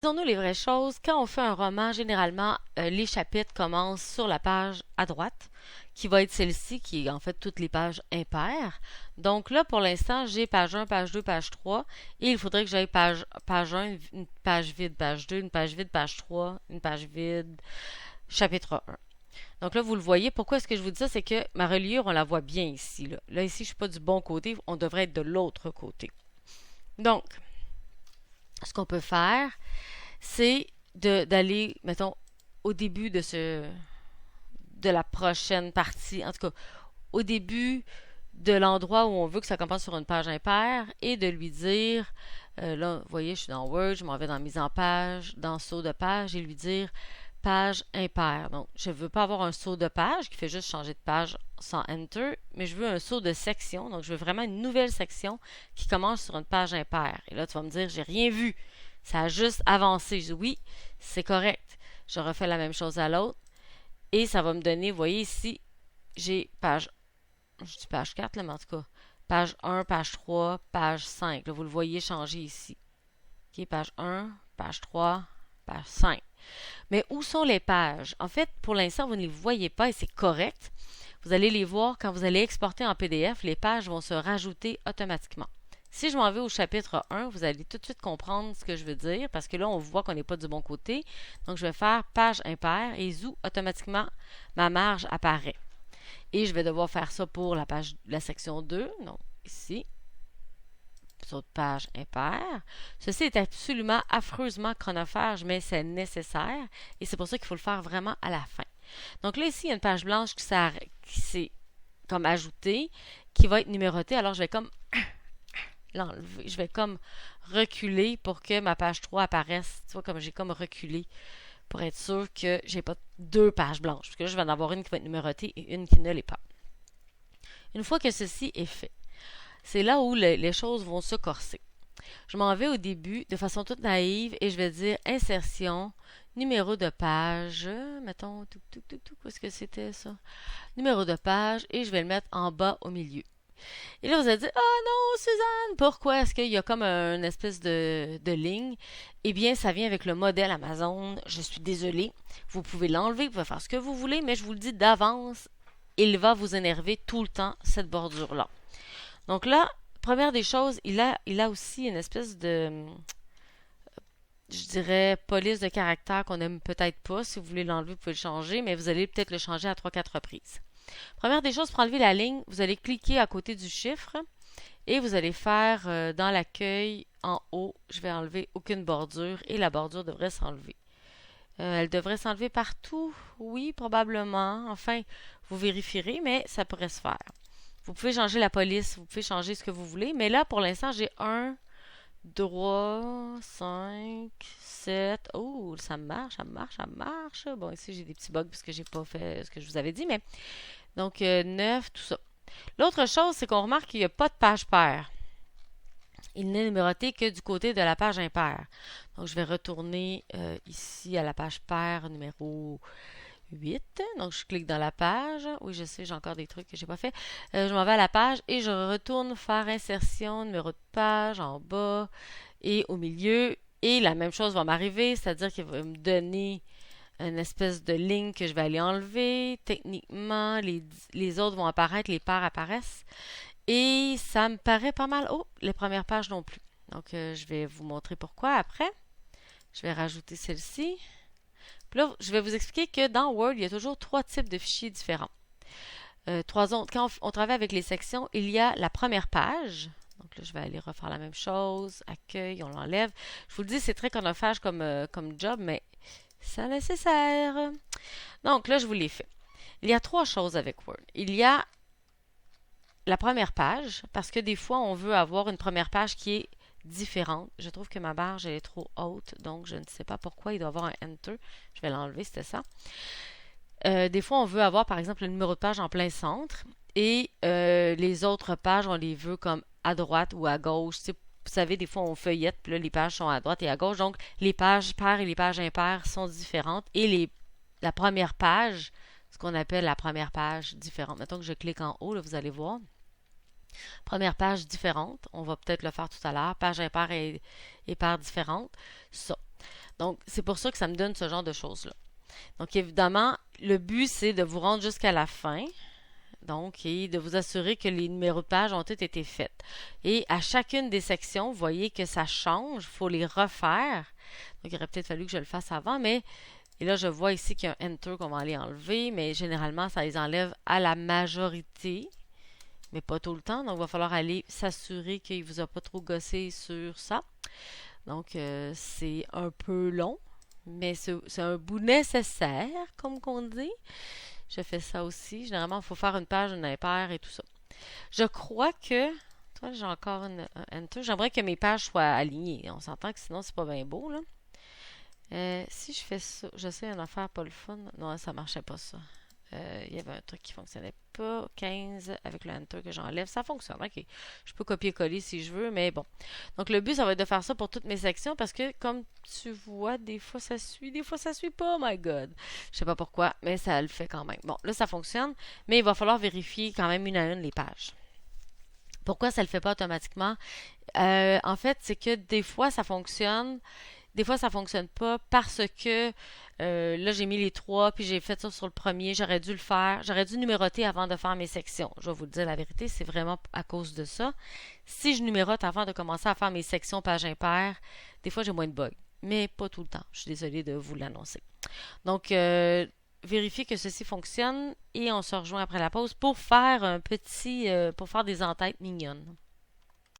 Disons-nous les vraies choses, quand on fait un roman, généralement, les chapitres commencent sur la page à droite, qui va être celle-ci, qui est en fait toutes les pages impaires. Donc là, pour l'instant, j'ai page 1, page 2, page 3, et il faudrait que j'aille page 1, une page vide, page 2, une page vide, page 3, une page vide, chapitre 1. Donc là, vous le voyez. Pourquoi est-ce que je vous dis ça? C'est que ma reliure, on la voit bien ici. Là ici, je ne suis pas du bon côté, on devrait être de l'autre côté. Donc, ce qu'on peut faire, c'est d'aller, mettons, au début de la prochaine partie, en tout cas, au début de l'endroit où on veut que ça commence sur une page impaire et de lui dire, là, vous voyez, je suis dans Word, je m'en vais dans mise en page, dans saut de page et lui dire page impaire. Donc, je ne veux pas avoir un saut de page qui fait juste changer de page sans Enter, mais je veux un saut de section. Donc, je veux vraiment une nouvelle section qui commence sur une page impaire. Et là, tu vas me dire, j'ai rien vu. Ça a juste avancé. Je dis oui, c'est correct. Je refais la même chose à l'autre. Et ça va me donner, vous voyez ici, j'ai page, je dis page 4, là, mais en tout cas, page 1, page 3, page 5. Là, vous le voyez changer ici. OK, page 1, page 3, page 5. Mais où sont les pages? En fait, pour l'instant, vous ne les voyez pas et c'est correct. Vous allez les voir quand vous allez exporter en PDF. Les pages vont se rajouter automatiquement. Si je m'en vais au chapitre 1, vous allez tout de suite comprendre ce que je veux dire parce que là, on voit qu'on n'est pas du bon côté. Donc, je vais faire page impaire et zou, automatiquement, ma marge apparaît. Et je vais devoir faire ça pour la section 2. Donc, ici, sur page impaire. Ceci est absolument affreusement chronophage, mais c'est nécessaire et c'est pour ça qu'il faut le faire vraiment à la fin. Donc là, ici, il y a une page blanche qui s'est comme ajoutée, qui va être numérotée. Alors, je vais comme l'enlever. Je vais comme reculer pour que ma page 3 apparaisse. Tu vois, comme j'ai comme reculé pour être sûr que j'ai pas deux pages blanches. Parce que là, je vais en avoir une qui va être numérotée et une qui ne l'est pas. Une fois que ceci est fait, c'est là où les choses vont se corser. Je m'en vais au début de façon toute naïve et je vais dire insertion, numéro de page, mettons, où est-ce que c'était ça? Numéro de page et je vais le mettre en bas au milieu. Et là, vous allez dire, ah non, Suzanne, pourquoi est-ce qu'il y a comme une espèce de ligne? Eh bien, ça vient avec le modèle Amazon. Je suis désolée. Vous pouvez l'enlever, vous pouvez faire ce que vous voulez, mais je vous le dis d'avance, il va vous énerver tout le temps, cette bordure-là. Donc là, première des choses, il a aussi une espèce de, je dirais, police de caractère qu'on n'aime peut-être pas. Si vous voulez l'enlever, vous pouvez le changer, mais vous allez peut-être le changer à 3-4 reprises. Première des choses, pour enlever la ligne, vous allez cliquer à côté du chiffre et vous allez faire dans l'accueil en haut, je vais enlever aucune bordure et la bordure devrait s'enlever. Elle devrait s'enlever partout, oui, probablement. Enfin, vous vérifierez, mais ça pourrait se faire. Vous pouvez changer la police, vous pouvez changer ce que vous voulez, mais là, pour l'instant, j'ai 1, 3, 5, 7. Oh, ça marche, ça marche, ça marche. Bon, ici, j'ai des petits bugs parce que j'ai pas fait ce que je vous avais dit, mais donc 9, tout ça. L'autre chose, c'est qu'on remarque qu'il n'y a pas de page paire. Il n'est numéroté que du côté de la page impaire. Donc, je vais retourner ici à la page paire numéro 8. Donc, je clique dans la page. Oui, je sais, j'ai encore des trucs que j'ai pas fait. Je m'en vais à la page et je retourne faire insertion, numéro de page en bas et au milieu. Et la même chose va m'arriver, c'est-à-dire qu'il va me donner une espèce de ligne que je vais aller enlever. Techniquement, les autres vont apparaître, les paires apparaissent. Et ça me paraît pas mal. Oh, les premières pages non plus. Donc, je vais vous montrer pourquoi après. Je vais rajouter celle-ci. Puis là, je vais vous expliquer que dans Word, il y a toujours trois types de fichiers différents. Quand on travaille avec les sections, il y a la première page. Donc là, je vais aller refaire la même chose. Accueil, on l'enlève. Je vous le dis, c'est très chronophage comme job, mais c'est nécessaire. Donc là, je vous l'ai fait. Il y a trois choses avec Word. Il y a la première page, parce que des fois, on veut avoir une première page qui est différente. Je trouve que ma marge elle est trop haute, donc je ne sais pas pourquoi il doit y avoir un Enter. Je vais l'enlever, c'était ça. Des fois, on veut avoir, par exemple, le numéro de page en plein centre et les autres pages, on les veut comme à droite ou à gauche. Tu sais, vous savez, des fois, on feuillette, puis là, les pages sont à droite et à gauche. Donc, les pages paires et les pages impaires sont différentes. Et la première page, ce qu'on appelle la première page différente. Mettons que je clique en haut, là, vous allez voir. Première page différente. On va peut-être le faire tout à l'heure. Page impaire et paire différente. Ça. Donc, c'est pour ça que ça me donne ce genre de choses-là. Donc, évidemment, le but, c'est de vous rendre jusqu'à la fin. Donc, et de vous assurer que les numéros de page ont tous été faits. Et à chacune des sections, vous voyez que ça change, il faut les refaire. Donc, il aurait peut-être fallu que je le fasse avant, mais et là, je vois ici qu'il y a un Enter qu'on va aller enlever, mais généralement, ça les enlève à la majorité, mais pas tout le temps. Donc, il va falloir aller s'assurer qu'il ne vous a pas trop gossé sur ça. Donc, c'est un peu long, mais c'est un bout nécessaire, comme qu'on dit. Je fais ça aussi. Généralement, il faut faire une page, une impaire et tout ça. Je crois que... Toi, j'ai encore un Enter. J'aimerais que mes pages soient alignées. On s'entend que sinon, c'est pas bien beau, là. Si je fais ça, je sais une affaire pas le fun. Non, ça marchait pas ça. Il y avait un truc qui fonctionnait pas. 15 avec le Enter que j'enlève. Ça fonctionne. OK. Je peux copier-coller si je veux, mais bon. Donc, le but, ça va être de faire ça pour toutes mes sections parce que, comme tu vois, des fois ça suit, des fois ça suit pas. Oh my God. Je sais pas pourquoi, mais ça le fait quand même. Bon, là, ça fonctionne, mais il va falloir vérifier quand même une à une les pages. Pourquoi ça le fait pas automatiquement? En fait, c'est que des fois, ça fonctionne. Des fois, ça fonctionne pas parce que là, j'ai mis les trois, puis j'ai fait ça sur le premier. J'aurais dû le faire. J'aurais dû numéroter avant de faire mes sections. Je vais vous le dire la vérité, c'est vraiment à cause de ça. Si je numérote avant de commencer à faire mes sections page impaire, des fois, j'ai moins de bugs. Mais pas tout le temps. Je suis désolée de vous l'annoncer. Donc, vérifiez que ceci fonctionne et on se rejoint après la pause pour faire pour faire des entêtes mignonnes.